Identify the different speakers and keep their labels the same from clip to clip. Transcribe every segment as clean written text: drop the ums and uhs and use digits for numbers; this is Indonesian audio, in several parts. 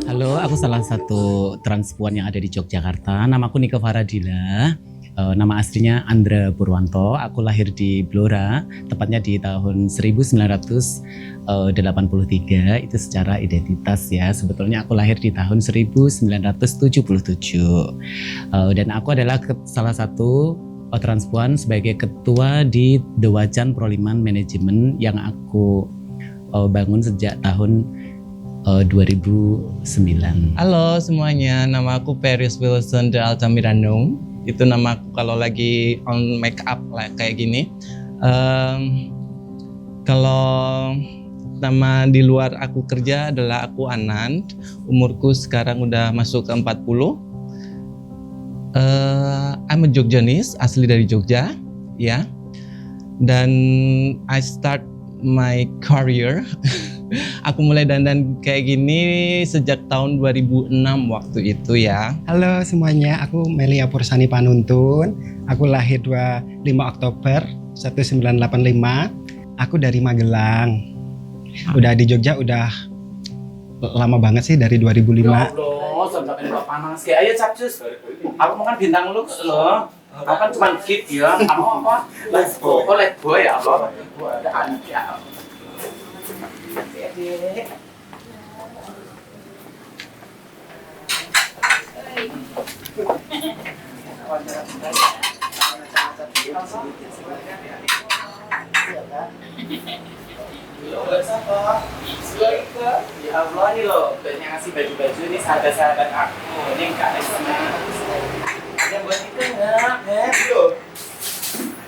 Speaker 1: Halo, aku salah satu transpuan yang ada di Yogyakarta. Namaku Nika Faradila. Nama aslinya Andra Purwanto. Aku lahir di Blora, tepatnya di tahun 1983. Itu secara identitas ya. Sebetulnya aku lahir di tahun 1977. Dan aku adalah salah satu transpuan sebagai ketua di The Wajan Proliman Manajemen yang aku bangun sejak tahun 2009.
Speaker 2: Halo semuanya, nama aku Paris Wilson de Altamirano. Itu nama aku kalau lagi on make up kayak gini. Kalau nama di luar aku kerja adalah aku Anand. Umurku sekarang udah masuk ke 40. I'm a Jogjanis, asli dari Jogja, ya. Dan I start my career. Aku mulai dandan kayak gini sejak tahun 2006 waktu itu ya.
Speaker 3: Halo semuanya, aku Melia Pursani Panuntun. Aku lahir 25 Oktober 1985. Aku dari Magelang. Udah di Jogja udah lama banget sih, dari 2005.
Speaker 1: Ya Allah, sampai ini panas kayak ayo capcus. Aku mau kan bintang lu loh. Aku kan cuma kid ya. Kamu apa? Let's go. Oh, let's go ya apa? Ada anak ya. Ya Allah nih loh, banyak ngasih baju-baju ini sahabat-sahabat aku. Ini enggak ada yang buat itu enggak,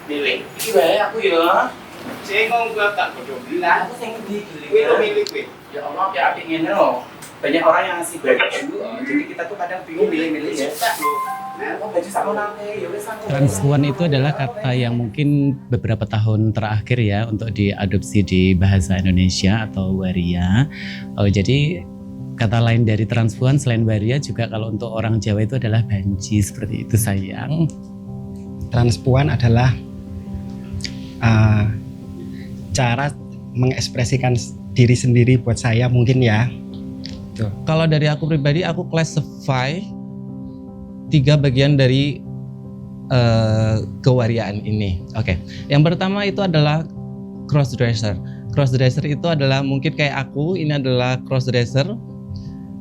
Speaker 1: Dewi, ini aku ya.
Speaker 4: Cengong gua tak bodoh bilang.
Speaker 1: Aku sing di
Speaker 4: Kuwi lo milih kuwi.
Speaker 1: Ya Allah, ya apik ngene loh. Banyak orang yang ngasih baju, jadi kita tuh kadang bingung milih-milih ya. Baju sama nake, ya wis aku. Transpuan itu adalah kata yang mungkin beberapa tahun terakhir ya untuk diadopsi di bahasa Indonesia atau waria. Jadi kata lain dari transpuan selain waria juga kalau untuk orang Jawa itu adalah banji, seperti itu sayang.
Speaker 3: Transpuan adalah cara mengekspresikan diri sendiri buat saya mungkin ya. Tuh.
Speaker 2: Kalau dari aku pribadi, aku classify 3 bagian dari kewariaan ini. Oke. Yang pertama itu adalah crossdresser. Crossdresser itu adalah mungkin kayak aku, ini adalah crossdresser.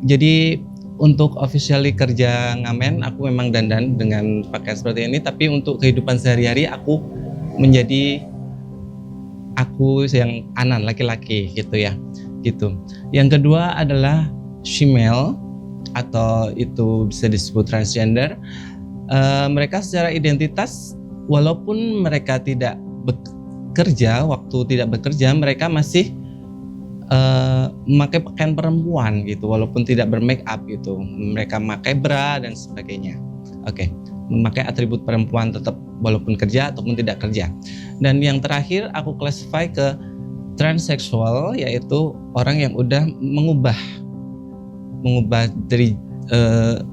Speaker 2: Jadi untuk officially kerja ngamen, aku memang dandan dengan pakaian seperti ini. Tapi untuk kehidupan sehari-hari, aku menjadi aku yang anan, laki-laki gitu ya, gitu. Yang kedua adalah female atau itu bisa disebut transgender. Mereka secara identitas, walaupun mereka tidak bekerja, waktu tidak bekerja, mereka masih memakai pakaian perempuan gitu, walaupun tidak bermake up gitu. Mereka memakai bra dan sebagainya. Oke. Memakai atribut perempuan tetap walaupun kerja ataupun tidak kerja. Dan yang terakhir aku classify ke transseksual, yaitu orang yang udah mengubah dari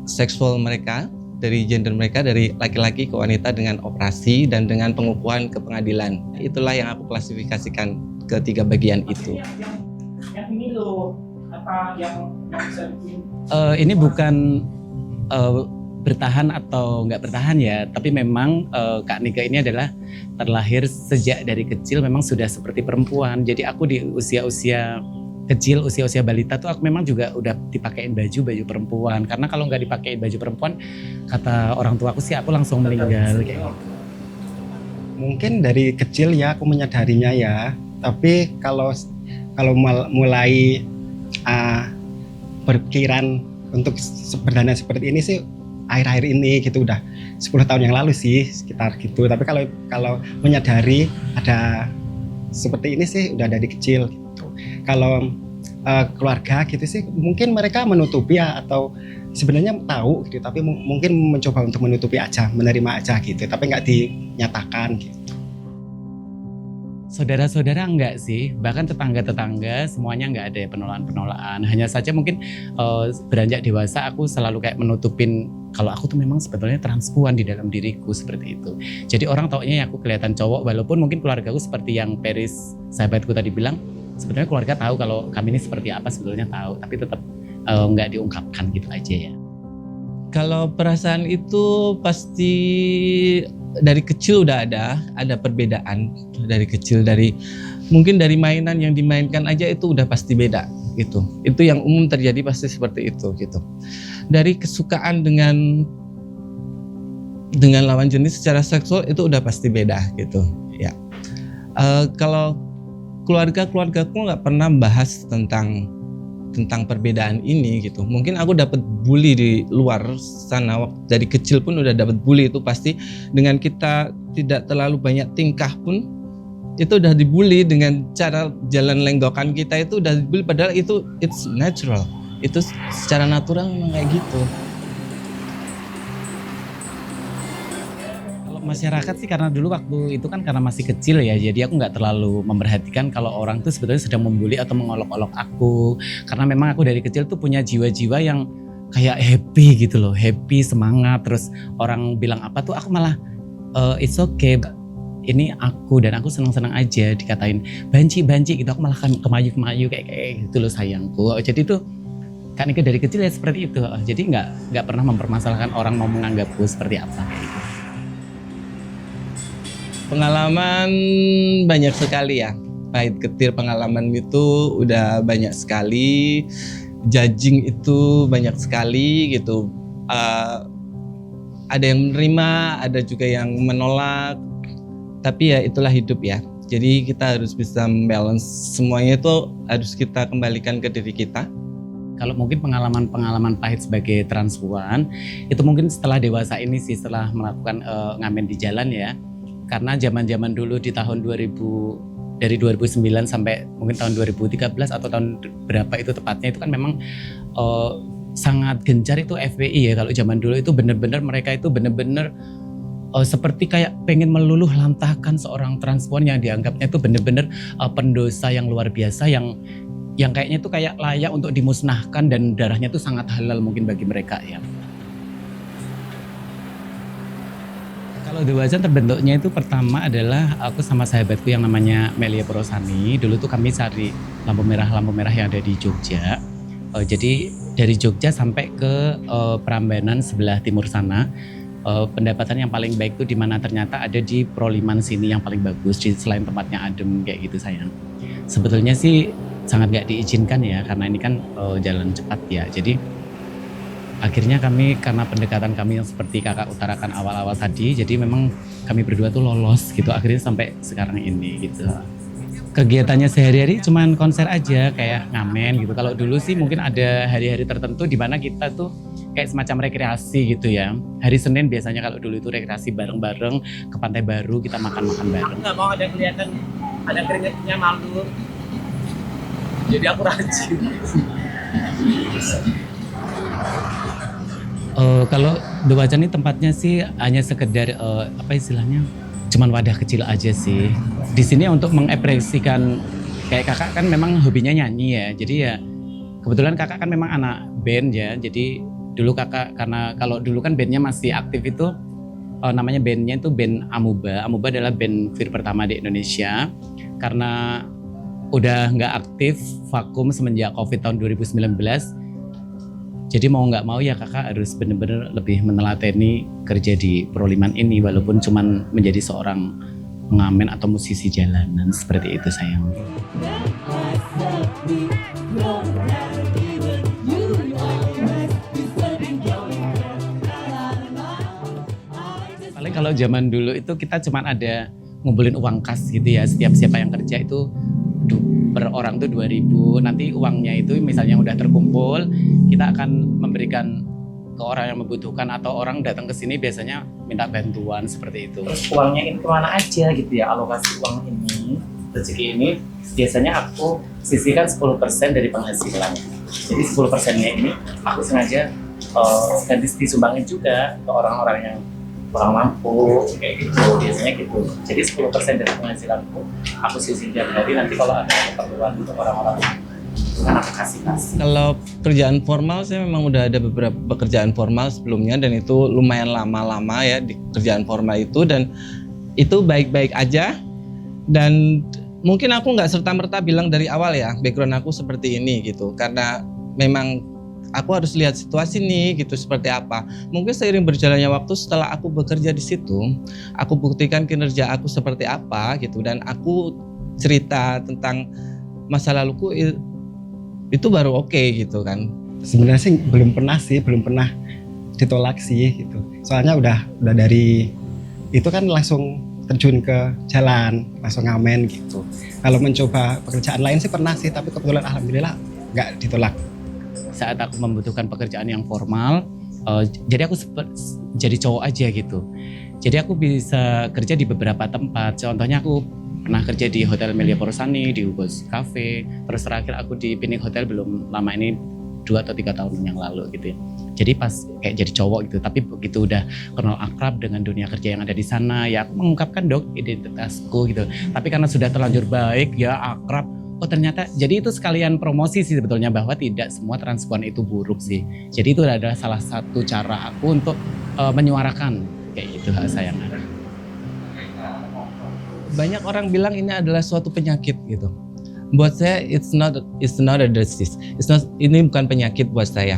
Speaker 2: seksual mereka, dari gender mereka, dari laki-laki ke wanita dengan operasi dan dengan pengukuhan ke pengadilan. Itulah yang aku klasifikasikan ke 3 bagian itu.
Speaker 1: Yang ini loh, apa yang bisa bikin? Ini bukan bertahan atau nggak bertahan ya, tapi memang Kak Nika ini adalah terlahir sejak dari kecil memang sudah seperti perempuan. Jadi aku di usia-usia kecil, usia-usia balita tuh aku memang juga udah dipakein baju perempuan. Karena kalau nggak dipakein baju perempuan, kata orang tua aku sih aku langsung meninggal kayak gitu.
Speaker 3: Mungkin dari kecil ya aku menyadarinya ya. Tapi kalau mulai berpikiran untuk berdana seperti ini sih akhir-akhir ini gitu, udah 10 tahun yang lalu sih sekitar gitu. Tapi kalau menyadari ada seperti ini sih udah dari kecil gitu. Kalau keluarga gitu sih mungkin mereka menutupi ya, atau sebenarnya tahu gitu, tapi mungkin mencoba untuk menutupi aja, menerima aja gitu, tapi nggak dinyatakan gitu.
Speaker 1: Saudara-saudara enggak sih, bahkan tetangga-tetangga semuanya enggak ada penolakan-penolakan. Hanya saja mungkin beranjak dewasa aku selalu kayak menutupin kalau aku tuh memang sebetulnya transpuan di dalam diriku seperti itu. Jadi orang taunya aku kelihatan cowok, walaupun mungkin keluargaku seperti yang Paris sahabatku tadi bilang, sebetulnya keluarga tahu kalau kami ini seperti apa, sebetulnya tahu, tapi tetap enggak diungkapkan gitu aja ya.
Speaker 2: Kalau perasaan itu pasti dari kecil udah ada perbedaan dari kecil, mungkin dari mainan yang dimainkan aja itu udah pasti beda gitu. Itu yang umum terjadi pasti seperti itu gitu. Dari kesukaan dengan lawan jenis secara seksual itu udah pasti beda gitu ya. Kalau keluargaku nggak pernah bahas tentang perbedaan ini gitu. Mungkin aku dapat bully di luar sana, dari kecil pun udah dapat bully, itu pasti. Dengan kita tidak terlalu banyak tingkah pun itu udah dibully, dengan cara jalan lenggokan kita itu udah dibully, padahal itu it's natural. Itu secara natural memang kayak gitu.
Speaker 1: Masyarakat sih karena dulu waktu itu kan karena masih kecil ya, jadi aku nggak terlalu memperhatikan kalau orang tuh sebetulnya sedang membuli atau mengolok-olok aku, karena memang aku dari kecil tuh punya jiwa-jiwa yang kayak happy gitu loh, happy, semangat. Terus orang bilang apa tuh aku malah it's okay, ini aku, dan aku senang-senang aja dikatain banci gitu, aku malah kemayu kayak gitu loh sayangku. Jadi tuh Kak Nika dari kecil ya seperti itu, jadi nggak pernah mempermasalahkan orang mau menganggapku seperti apa kayak gitu.
Speaker 2: Pengalaman banyak sekali ya, pahit ketir pengalaman itu udah banyak sekali, judging itu banyak sekali gitu. Ada yang menerima, ada juga yang menolak, tapi ya itulah hidup ya. Jadi kita harus bisa balance semuanya, itu harus kita kembalikan ke diri kita.
Speaker 1: Kalau mungkin pengalaman pahit sebagai transpuan itu mungkin setelah dewasa ini sih, setelah melakukan ngamen di jalan ya. Karena zaman-zaman dulu di tahun 2000, dari 2009 sampai mungkin tahun 2013 atau tahun berapa itu tepatnya, itu kan memang sangat gencar itu FPI ya. Kalau zaman dulu itu benar-benar mereka itu benar-benar seperti kayak pengen meluluh lantahkan seorang transpuan yang dianggapnya itu benar-benar pendosa yang luar biasa, yang kayaknya itu kayak layak untuk dimusnahkan, dan darahnya itu sangat halal mungkin bagi mereka ya. Kalau The Wajan terbentuknya itu pertama adalah aku sama sahabatku yang namanya Melia Porosani. Dulu tuh kami cari lampu merah yang ada di Jogja. Jadi dari Jogja sampai ke Prambanan sebelah timur sana. Pendapatan yang paling baik itu di mana ternyata ada di Proliman sini yang paling bagus, selain tempatnya adem kayak gitu sayang. Sebetulnya sih sangat gak diizinkan ya, karena ini kan jalan cepat ya. Jadi akhirnya kami, karena pendekatan kami yang seperti kakak utarakan awal-awal tadi, jadi memang kami berdua tuh lolos gitu, akhirnya sampai sekarang ini gitu. Kegiatannya sehari-hari cuman konser aja, kayak ngamen gitu. Kalau dulu sih mungkin ada hari-hari tertentu di mana kita tuh kayak semacam rekreasi gitu ya. Hari Senin biasanya kalau dulu itu rekreasi bareng-bareng ke Pantai Baru, kita makan-makan bareng.
Speaker 5: Nggak mau ada kelihatan ada keringetnya, malu. Jadi aku rajin.
Speaker 1: Kalau The Wajan ini tempatnya sih hanya sekedar apa istilahnya, cuman wadah kecil aja sih. Di sini untuk mengekspresikan, kayak kakak kan memang hobinya nyanyi ya. Jadi ya kebetulan kakak kan memang anak band ya. Jadi dulu kakak, karena kalau dulu kan bandnya masih aktif itu, namanya bandnya itu band Amuba. Amuba adalah band queer pertama di Indonesia. Karena udah nggak aktif, vakum semenjak COVID tahun 2019. Jadi mau nggak mau ya kakak harus benar-benar lebih menelateni kerja di Proliman ini, walaupun cuman menjadi seorang pengamen atau musisi jalanan seperti itu sayang. Paling kalau zaman dulu itu kita cuman ada ngumpulin uang kas gitu ya, setiap siapa yang kerja itu per orang tuh 2.000, nanti uangnya itu misalnya udah terkumpul, kita akan memberikan ke orang yang membutuhkan, atau orang datang ke sini biasanya minta bantuan seperti itu.
Speaker 5: Terus uangnya ini kemana aja gitu ya, alokasi uang ini, rezeki ini, biasanya aku sisihkan 10% dari penghasilan. Jadi 10%-nya ini aku sengaja ganti disumbangin juga ke orang-orang yang kurang mampu kayak gitu, biasanya gitu. Jadi 10% dari penghasilanku aku sisihkan tiap hari, nanti kalau ada keperluan untuk orang-orang itu kan aku kasih.
Speaker 2: Kalau kerjaan formal saya memang udah ada beberapa pekerjaan formal sebelumnya dan itu lumayan lama ya di kerjaan formal itu, dan itu baik-baik aja. Dan mungkin aku nggak serta-merta bilang dari awal ya background aku seperti ini gitu, karena memang aku harus lihat situasi nih gitu seperti apa. Mungkin seiring berjalannya waktu setelah aku bekerja di situ, aku buktikan kinerja aku seperti apa gitu, dan aku cerita tentang masa laluku itu baru oke gitu kan.
Speaker 3: Sebenarnya sih belum pernah ditolak sih gitu. Soalnya udah dari itu kan langsung terjun ke jalan, langsung ngamen gitu. Kalau mencoba pekerjaan lain sih pernah sih, tapi kebetulan alhamdulillah nggak ditolak.
Speaker 1: Saat aku membutuhkan pekerjaan yang formal, jadi aku jadi cowok aja gitu. Jadi aku bisa kerja di beberapa tempat. Contohnya aku pernah kerja di Hotel Melia Porsani, di Hugos Cafe. Terus terakhir aku di Phoenix Hotel belum lama ini, 2 atau 3 tahun yang lalu gitu ya. Jadi pas kayak jadi cowok gitu, tapi begitu udah kenal akrab dengan dunia kerja yang ada di sana, ya aku mengungkapkan dong identitasku gitu. Tapi karena sudah terlanjur baik ya akrab, oh ternyata jadi itu sekalian promosi sih sebetulnya, bahwa tidak semua transpuan itu buruk sih. Jadi itu adalah salah satu cara aku untuk menyuarakan kayak gitu hak sayang anak.
Speaker 2: Banyak orang bilang ini adalah suatu penyakit gitu. Buat saya it's not a disease. Ini bukan penyakit buat saya.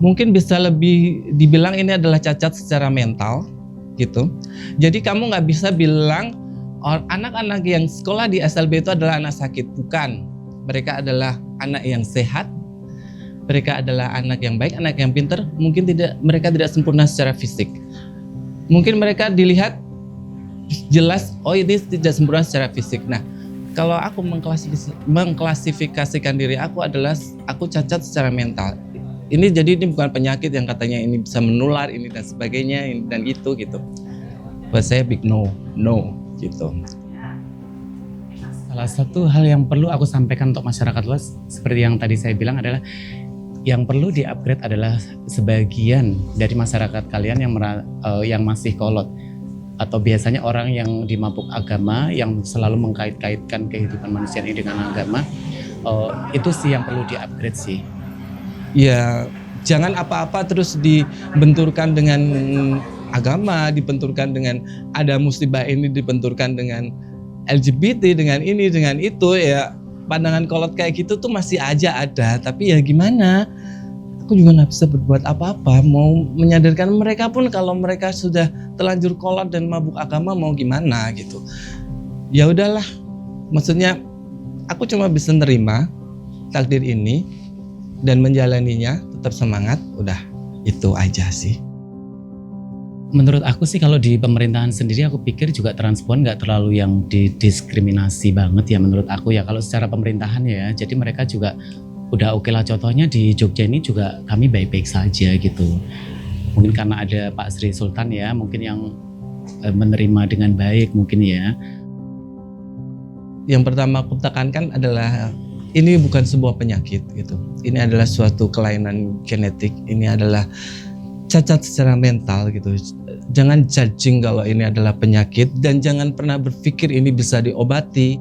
Speaker 2: Mungkin bisa lebih dibilang ini adalah cacat secara mental gitu. Jadi kamu nggak bisa bilang anak-anak yang sekolah di SLB itu adalah anak sakit. Bukan. Mereka adalah anak yang sehat. Mereka adalah anak yang baik, anak yang pintar. Mungkin mereka tidak sempurna secara fisik. Mungkin mereka dilihat jelas, oh ini tidak sempurna secara fisik. Nah, kalau aku mengklasifikasikan diri aku adalah aku cacat secara mental. Ini bukan penyakit yang katanya ini bisa menular ini dan sebagainya ini dan itu gitu. Buat saya big no gitu.
Speaker 1: Salah satu hal yang perlu aku sampaikan untuk masyarakat luas seperti yang tadi saya bilang adalah yang perlu di-upgrade adalah sebagian dari masyarakat kalian yang masih kolot, atau biasanya orang yang dimabuk agama yang selalu mengkait-kaitkan kehidupan manusia ini dengan agama, itu sih yang perlu di-upgrade sih.
Speaker 2: Ya, jangan apa-apa terus dibenturkan dengan agama, dibenturkan dengan ada musibah ini, dibenturkan dengan LGBT, dengan ini, dengan itu ya. Pandangan kolot kayak gitu tuh masih aja ada, tapi ya gimana? Aku juga nggak bisa berbuat apa-apa. Mau menyadarkan mereka pun kalau mereka sudah terlanjur kolot dan mabuk agama mau gimana gitu. Ya udahlah, maksudnya aku cuma bisa nerima takdir ini dan menjalaninya, tetap semangat, udah itu aja sih.
Speaker 1: Menurut aku sih kalau di pemerintahan sendiri aku pikir juga transpuan nggak terlalu yang didiskriminasi banget ya menurut aku ya, kalau secara pemerintahan ya. Jadi mereka juga udah oke lah, contohnya di Jogja ini juga kami baik-baik saja gitu. Mungkin karena ada Pak Sri Sultan ya, mungkin yang menerima dengan baik mungkin ya.
Speaker 2: Yang pertama aku tekankan adalah ini bukan sebuah penyakit gitu. Ini adalah suatu kelainan genetik. Ini adalah cacat secara mental gitu. Jangan judging kalau ini adalah penyakit dan jangan pernah berpikir ini bisa diobati.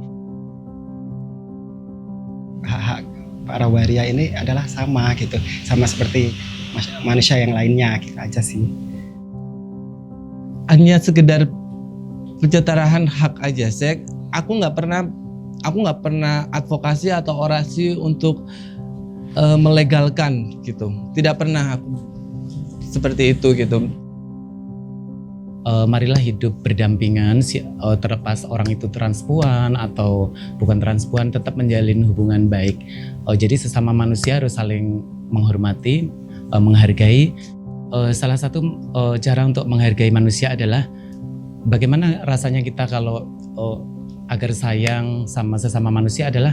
Speaker 3: Hak-hak para waria ini adalah sama gitu, sama seperti manusia yang lainnya gitu aja sih.
Speaker 2: Hanya sekedar penyetaraan hak aja. Aku nggak pernah advokasi atau orasi untuk melegalkan gitu. Tidak pernah aku seperti itu gitu.
Speaker 1: Marilah hidup berdampingan, terlepas orang itu transpuan atau bukan transpuan, tetap menjalin hubungan baik. Jadi sesama manusia harus saling menghormati, menghargai. Salah satu cara untuk menghargai manusia adalah bagaimana rasanya kita kalau agar sayang sama sesama manusia adalah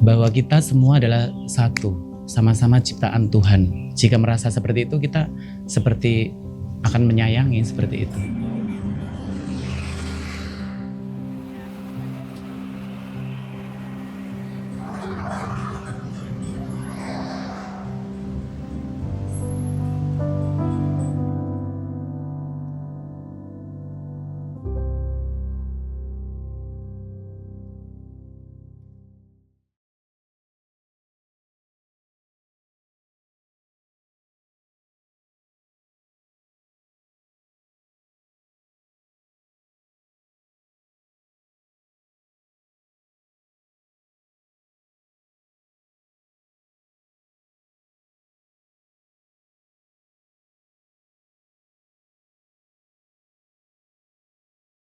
Speaker 1: bahwa kita semua adalah satu, sama-sama ciptaan Tuhan. Jika merasa seperti itu, kita seperti akan menyayangi seperti itu.